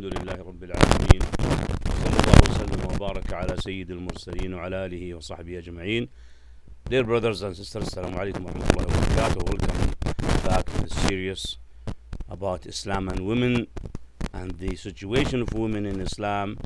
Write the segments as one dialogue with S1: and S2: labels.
S1: الحمد لله رب العالمين، صلى الله وسلم وبارك على سيد المرسلين وعلى آله وصحبه أجمعين. Dear brothers and sisters, Assalamu alaikum wa rahmatullahi wa barakatuh. Welcome back to the series about Islam and women and the situation of women in Islam,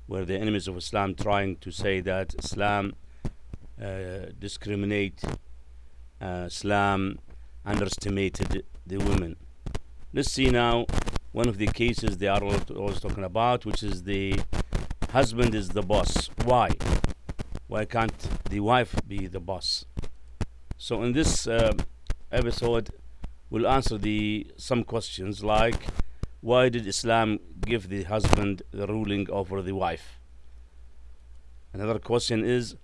S1: where the enemies of Islam trying to say that Islam discriminate, Islam underestimated the women. Let's see now one of the cases they are always talking about, which is the husband is the boss. Why? Why can't the wife be the boss? So in this episode, we'll answer some questions like, why did Islam give the husband the ruling over the wife? Another question is,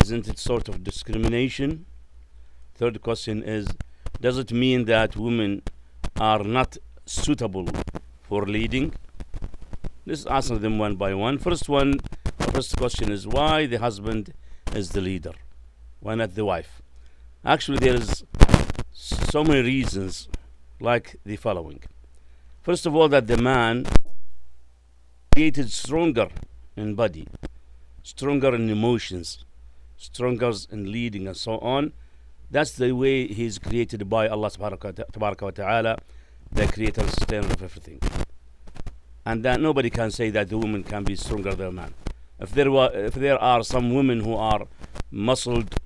S1: isn't it sort of discrimination? Third question is, does it mean that women are not suitable for leading? Let's answer them one by one. First question is, why the husband is the leader? Why not the wife? Actually, there is so many reasons, like the following. First of all, that the man created stronger in body, stronger in emotions, stronger in leading and so on. That's the way he's created by Allah subhanahu wa ta'ala, the creator and sustainer of everything. And that nobody can say that the woman can be stronger than a man. If there are some women who are muscled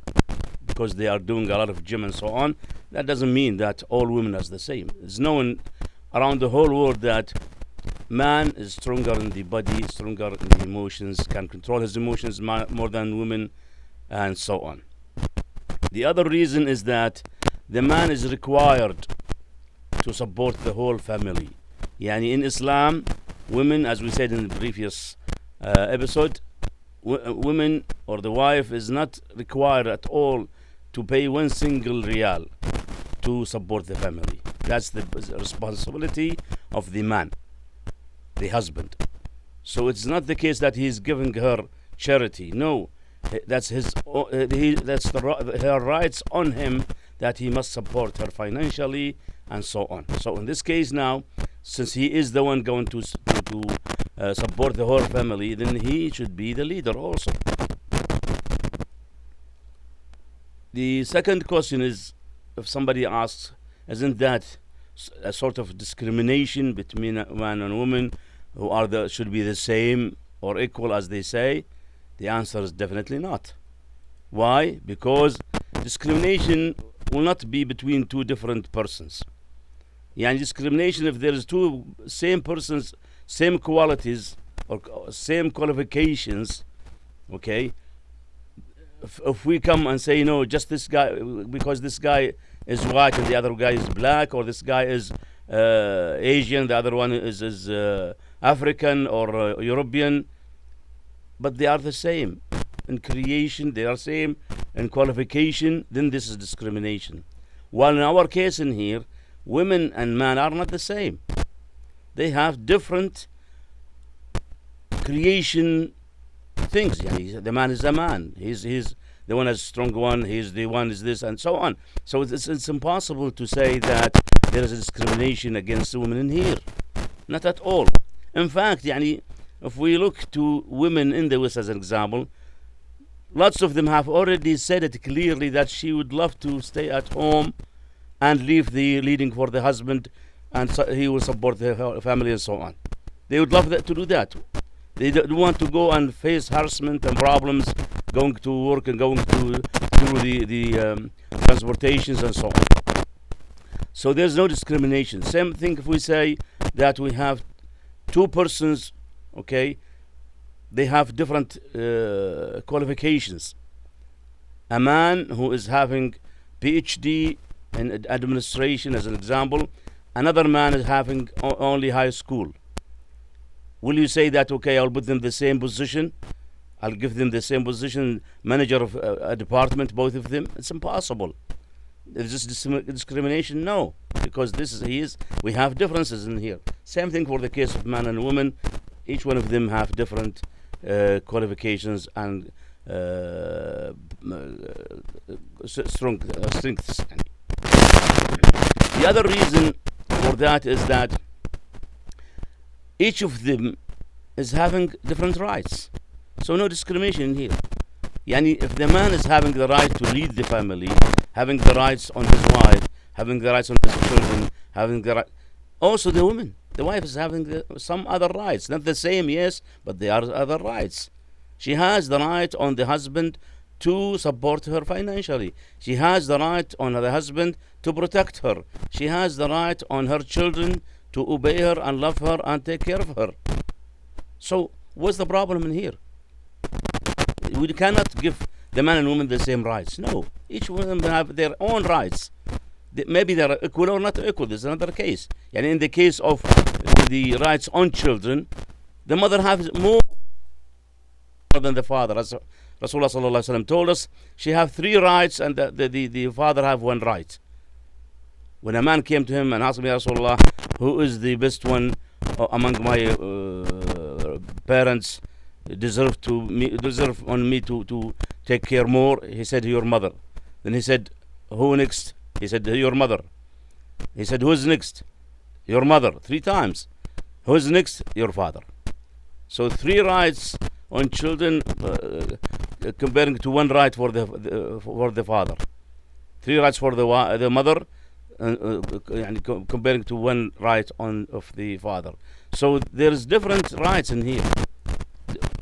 S1: because they are doing a lot of gym and so on, that doesn't mean that all women are the same. It's known around the whole world that man is stronger in the body, stronger in the emotions, can control his emotions more than women, and so on. The other reason is that the man is required to support the whole family. Yani in Islam, women, as we said in the previous episode, women or the wife is not required at all to pay one single riyal to support the family. That's the responsibility of the man, the husband. So it's not the case that he's giving her charity. No, that's her rights on him, that he must support her financially and so on. So in this case now, since he is the one going to support the whole family, then he should be the leader also. The second question is, if somebody asks, isn't that a sort of discrimination between a man and woman who should be the same or equal as they say? The answer is definitely not. Why? Because discrimination will not be between two different persons. Yani discrimination, if there is two same persons, same qualities or same qualifications, okay, if we come and say, no, just this guy, because this guy is white and the other guy is black, or this guy is Asian, the other one is African or European, but they are the same in creation, they are same in qualification, then this is discrimination. While in our case in here, women and men are not the same. They have different creation things. Yeah, the man is a man. He's the one is strong one. He's the one is this and so on. So it's impossible to say that there is a discrimination against the women in here. Not at all. In fact, yani, if we look to women in the West as an example, lots of them have already said it clearly that she would love to stay at home and leave the leading for the husband, and he will support the family and so on. They would love to do that. They don't want to go and face harassment and problems going to work and going through the transportations and so on. So there's no discrimination. Same thing if we say that we have two persons, okay, they have different qualifications. A man who is having PhD in administration, as an example, another man is having only high school. Will you say that, okay, I'll put them in the same position? I'll give them the same position, manager of a department, both of them? It's impossible. Is this discrimination? No, because we have differences in here. Same thing for the case of man and woman. Each one of them have different qualifications and strengths. The other reason for that is that each of them is having different rights. So no discrimination in here. Yani if the man is having the right to lead the family, having the rights on his wife, having the rights on his children, having the right, also the woman, the wife is having some other rights, not the same, yes, but there are other rights. She has the right on the husband to support her financially. She has the right on the husband to protect her. She has the right on her children to obey her and love her and take care of her. So what's the problem in here? We cannot give the man and woman the same rights. No, each one of them have their own rights. Maybe they're equal or not equal. This is another case. And in the case of the rights on children, the mother has more than the father. As Rasulullah sallallahu alaihi wasallam told us, she have 3 rights and the father have 1 right. When a man came to him and asked me, Ya Rasulullah, who is the best one among my parents, deserve on me to take care more? He said, your mother. Then he said, who next? He said, your mother. He said, who's next? Your mother. 3 times. Who's next? Your father. So 3 rights on children comparing to 1 right for the father. 3 rights for the mother comparing to 1 right of the father. So there's different rights in here.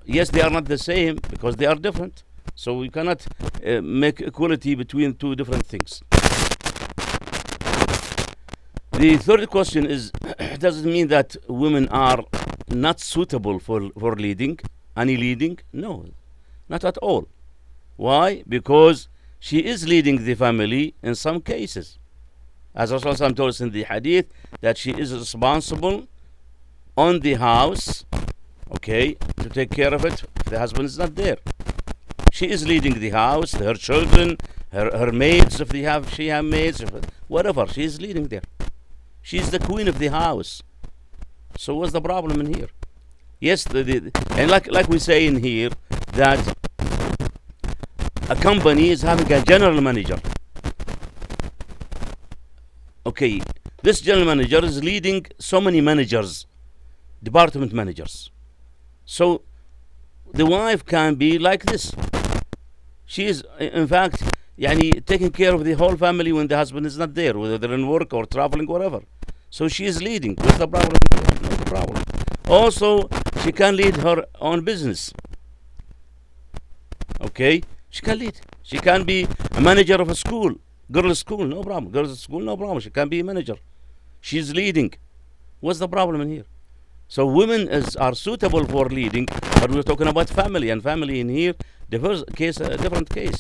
S1: Yes, they are not the same because they are different. So we cannot make equality between 2 different things. The third question is, does it mean that women are not suitable for leading? Any leading? No, not at all. Why? Because she is leading the family in some cases. As Rasulullah told us in the hadith, that she is responsible on the house, okay, to take care of it if the husband is not there. She is leading the house, her children, her maids, if she have maids, whatever, she is leading there. She is the queen of the house. So what's the problem in here? Yes, and like we say in here, that a company is having a general manager. Okay, this general manager is leading so many managers, department managers. So the wife can be like this. She is, in fact, taking care of the whole family when the husband is not there, whether they're in work or traveling, whatever. So she is leading. What's the problem? Not the problem. Also, she can lead her own business. Okay, she can lead. She can be a manager of a school, girls' school, no problem. Girls' school, no problem. She can be a manager. She's leading. What's the problem in here? So women are suitable for leading, but we're talking about family, and family in here, the first case, a different case.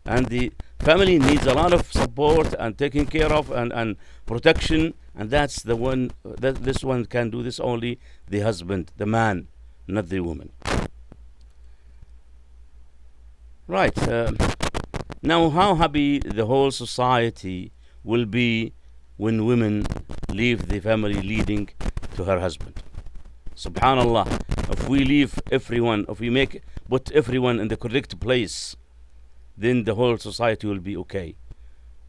S1: And the family needs a lot of support and taking care of and protection, and that's the one, this one can do this only the husband, the man, not the woman. Right. Now, how happy the whole society will be when women leave the family leading to her husband. Subhanallah, if we leave everyone, if we put everyone in the correct place, then the whole society will be okay.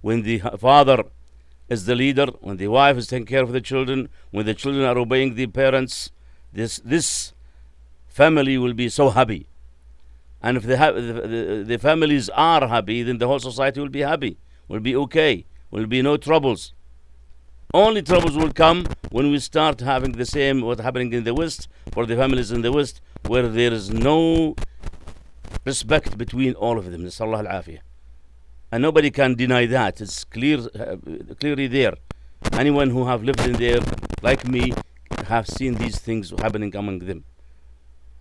S1: When the father is the leader, when the wife is taking care of the children, when the children are obeying the parents, this family will be so happy. And if the families are happy, then the whole society will be happy, will be okay, will be no troubles. Only troubles will come when we start having the same what's happening in the West, for the families in the West, where there is no respect between all of them. Nasallallahu al-afiyah. And nobody can deny that. It's clearly there. Anyone who have lived in there, like me, have seen these things happening among them.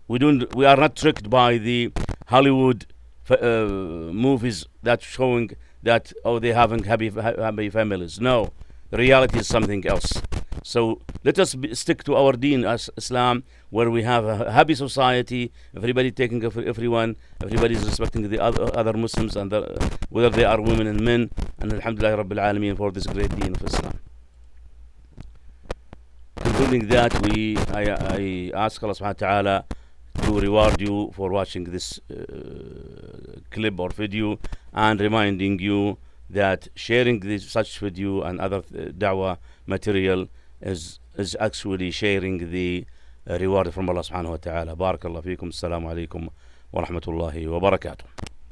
S1: We are not tricked by the Hollywood movies that showing that they having happy families. No, the reality is something else. So let us stick to our deen as Islam, where we have a happy society, everybody taking care of everyone, everybody is respecting the other Muslims, and whether they are women and men, and alhamdulillah Rabbil Alameen for this great deen of Islam. Concluding that, I ask Allah subhanahu wa ta'ala to reward you for watching this clip or video, and reminding you that sharing such video and other da'wah material is actually sharing the reward from Allah subhanahu wa ta'ala. Barakallahu feekum. Assalamu alaikum wa rahmatullahi wa barakatuh.